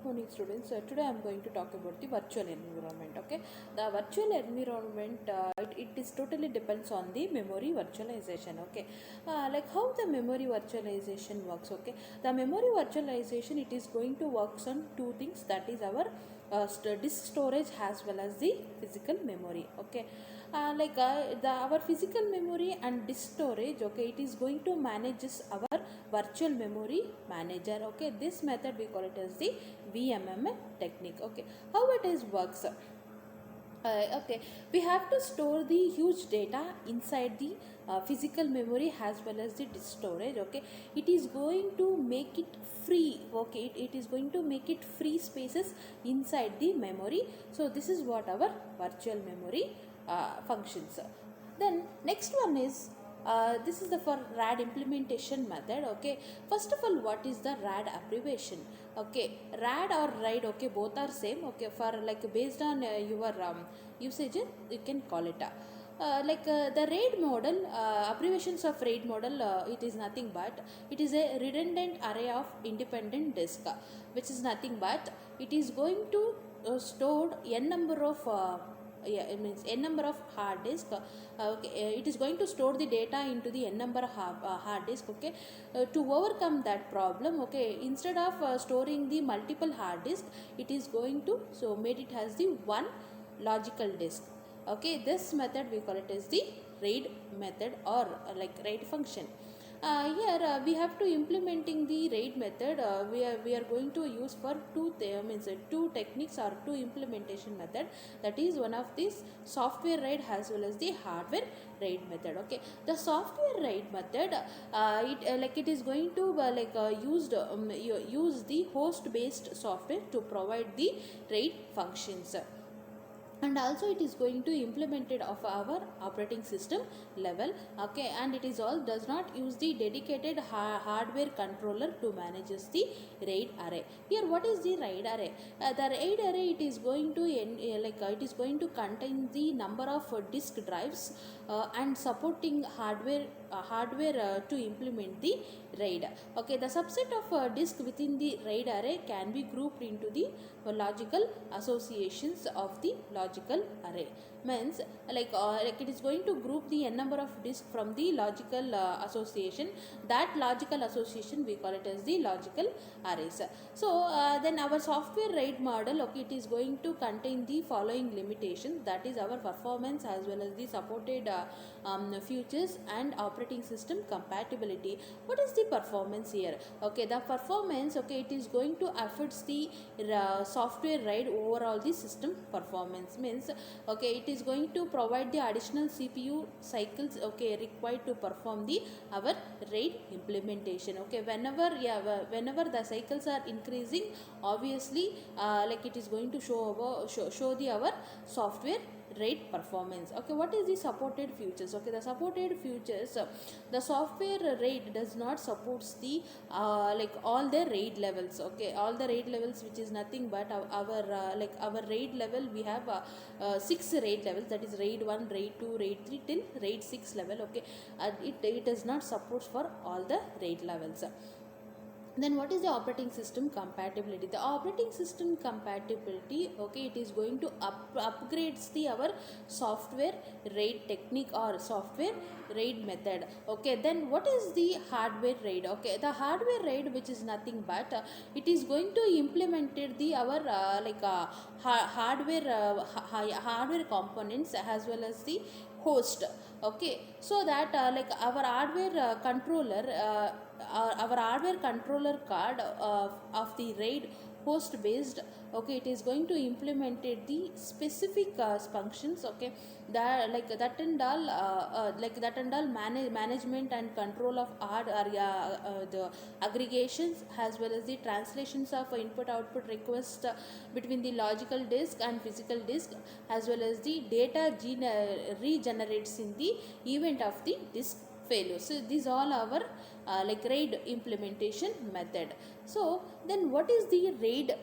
morning students. Today I am going to talk about the virtual environment. Okay, the virtual environment it is totally depends on the memory virtualization. Okay, like how the memory virtualization works. Okay, the memory virtualization it is going to works on two things, that is our disk storage as well as the physical memory. Okay, our physical memory and disk storage, okay, it is going to manages our virtual memory manager. Okay, this method we call it as the VMM technique. Okay, how it is works. Okay, we have to store the huge data inside the physical memory as well as the disk storage. Okay, it is going to make it free. Okay, it is going to make it free spaces inside the memory. So this is what our virtual memory functions. Then next one is this is the for RAD implementation method. Okay, first of all, what is the RAD abbreviation? Okay, RAD or RAID, okay, both are same. Okay, for like based on your usage you can call it the RAID model, abbreviations of RAID model, it is nothing but it is a redundant array of independent disk, which is nothing but it is going to store n number of it means n number of hard disk. It is going to store the data into the n number of hard disk. Okay, to overcome that problem, okay, instead of storing the multiple hard disk, it is going to so made it has the one logical disk. Okay, this method we call it as the RAID method or RAID function. Here we have to implementing the RAID method. We are going to use for two techniques or two implementation method. That is one of these software RAID as well as the hardware RAID method. Okay, the software RAID method it is going to use the host based software to provide the RAID functions, and also it is going to implement it of our operating system level. Okay, and it is all does not use the dedicated hardware controller to manages the RAID array. Here what is the RAID array? The RAID array, it is going to it is going to contain the number of disk drives and supporting hardware to implement the RAID. Okay, the subset of disk within the RAID array can be grouped into the logical associations of the logical array. Means it is going to group the n number of disk from the logical association. That logical association we call it as the logical arrays. So then our software RAID model, okay, it is going to contain the following limitations, that is our performance as well as the supported features and operating system compatibility. What is the performance here? Okay, the performance, okay, it is going to affect the software RAID overall the system performance. Means okay, it is going to provide the additional CPU cycles, okay, required to perform the our RAID implementation. Okay, whenever the cycles are increasing, obviously it is going to show the our software RAID performance. Okay, what is the supported features? Okay, the supported features, the software RAID does not supports the all the RAID levels. Okay, all the RAID levels, which is nothing but our RAID level, we have 6 RAID levels, that is RAID 1, RAID 2, RAID 3 till RAID 6 level. Okay, it does not support for all the RAID levels. Then what is the operating system compatibility? The operating system compatibility, okay, it is going to upgrades the our software RAID technique or software RAID method. Okay, then what is the hardware RAID? Okay, the hardware RAID, which is nothing but it is going to implemented the our hardware components as well as the host. Okay, so that our hardware controller our hardware controller card of the RAID host based, okay, it is going to implemented the specific functions. Okay, that that and all management and control of the aggregations as well as the translations of input output request between the logical disk and physical disk, as well as the data regenerates in the event of the disk failure. So these all our RAID implementation method. So then what is the RAID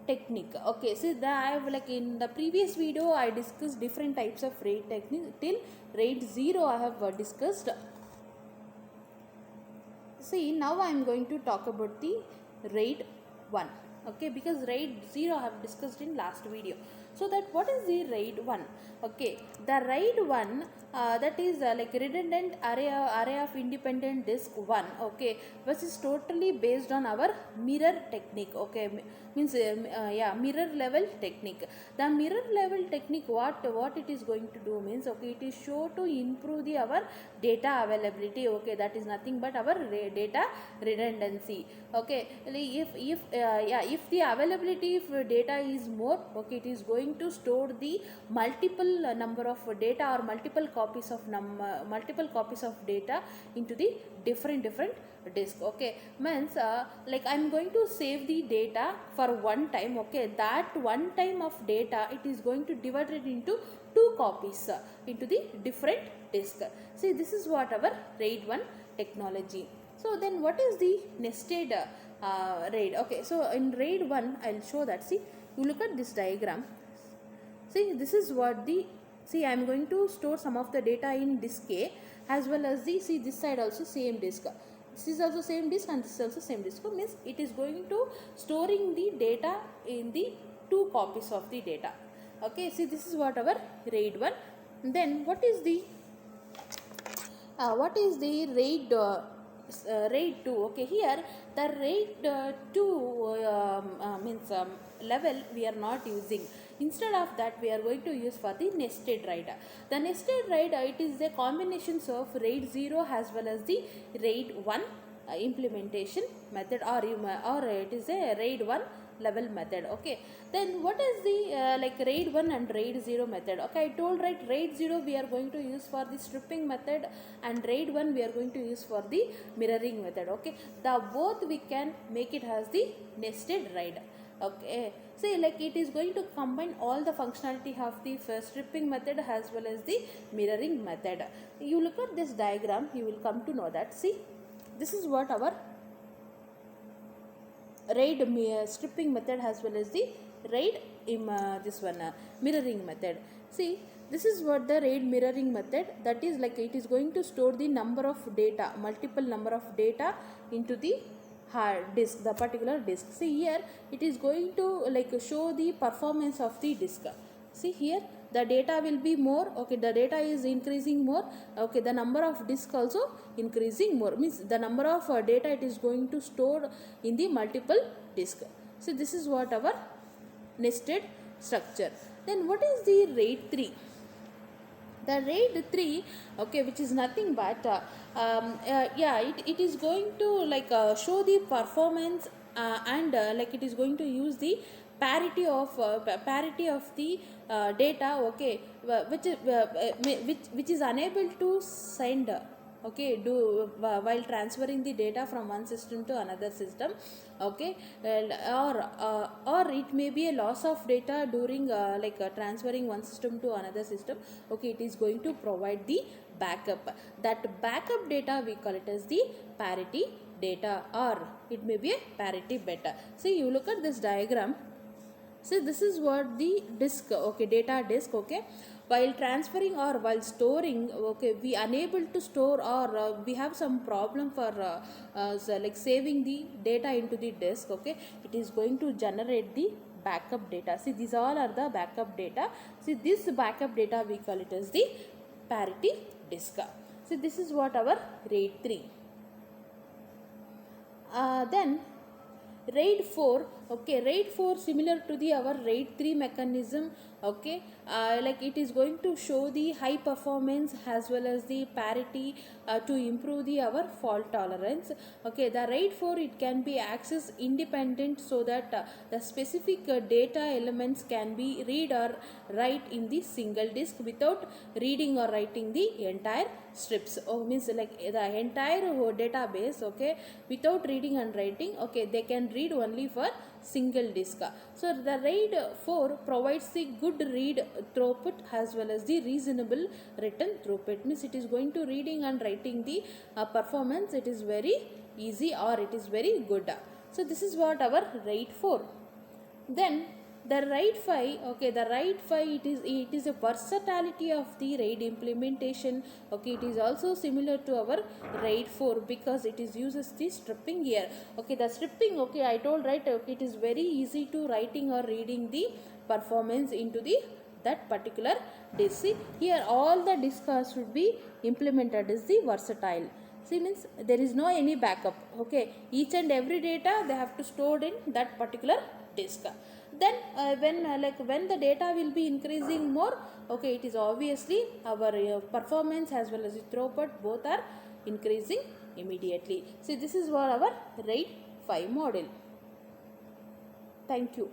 technique? Okay, so I have in the previous video I discussed different types of RAID technique. Till RAID 0 I have discussed. See, now I am going to talk about the RAID 1. okay, because RAID 0 I have discussed in last video. So that what is the RAID 1? Okay, the RAID 1 that is like redundant array of independent disk 1, okay, which is totally based on our mirror technique, okay, means yeah, mirror level technique. The mirror level technique, what it is going to do means, okay, it is sure to improve the our data availability, okay, that is nothing but our data redundancy, okay. If yeah, if the availability of data is more, okay, it is going to store the multiple number of data or multiple copies of data into the different disk, okay, means like I'm going to save the data for one time, okay, that one time of data it is going to divide it into two copies into the different disk. See, this is what our RAID 1 technology. So then what is the nested RAID? Okay, so in RAID 1 I'll show that. See, you look at this diagram. See, this is what the, see, I am going to store some of the data in disk A as well as the, see, this side also same disk. This is also same disk and this is also same disk. So means it is going to storing the data in the two copies of the data. Okay, see, this is what our RAID 1. Then what is the RAID 2? Okay, here the RAID 2 means level we are not using. Instead of that, we are going to use for the nested RAID. The nested RAID, it is a combination of RAID 0 as well as the RAID 1 implementation method, or it is a RAID 1 level method. Okay, then what is the like RAID 1 and RAID 0 method? Okay, I told, right, RAID 0 we are going to use for the stripping method and RAID 1 we are going to use for the mirroring method. Okay, the both we can make it as the nested RAID. Okay, see, like it is going to combine all the functionality of the first stripping method as well as the mirroring method. You look at this diagram, you will come to know that. See, this is what our RAID stripping method as well as the RAID this one mirroring method. See, this is what the RAID mirroring method, that is like it is going to store the number of data, multiple number of data into the hard disk, the particular disk. See, here it is going to like show the performance of the disk. See, here the data will be more, okay, the data is increasing more, okay, the number of disk also increasing more, means the number of data it is going to store in the multiple disk. So this is what our nested structure. Then what is the RAID 3? The RAID 3, okay, which is nothing but yeah, it is going to like show the performance and like it is going to use the parity of the data, okay, which is unable to send, okay, do while transferring the data from one system to another system, okay, or it may be a loss of data during like transferring one system to another system, okay, it is going to provide the backup. That backup data we call it as the parity data, or it may be a parity beta. See, you look at this diagram. See, this is what the disk, okay, data disk, okay, while transferring or while storing, okay, we unable to store, or we have some problem for so like saving the data into the disk, okay, it is going to generate the backup data. See, these all are the backup data. See, this backup data we call it as the parity disk. See, this is what our RAID 3. Then RAID 4, okay, RAID 4 similar to the our RAID 3 mechanism, okay, like it is going to show the high performance as well as the parity to improve the our fault tolerance. Okay, the RAID 4 it can be accessed independent, so that the specific data elements can be read or write in the single disk without reading or writing the entire strips. Oh, means like the entire database, okay, without reading and writing, okay, they can read only for single disk. So the RAID 4 provides the good read throughput as well as the reasonable written throughput, means it is going to reading and writing the performance, it is very easy or it is very good. So this is what our RAID 4. Then The RAID 5, okay, the RAID 5, it is a versatility of the RAID implementation. Okay, it is also similar to our RAID 4 because it is uses the stripping here. Okay, the stripping, okay, I told, right, okay, it is very easy to writing or reading the performance into the that particular disk. See, here all the disk should be implemented is the versatile. See, means there is no any backup. Okay, each and every data they have to store in that particular disk. Then when the data will be increasing more, okay, it is obviously our performance as well as the throughput both are increasing immediately. See, this is what our RAID 5 model. Thank you.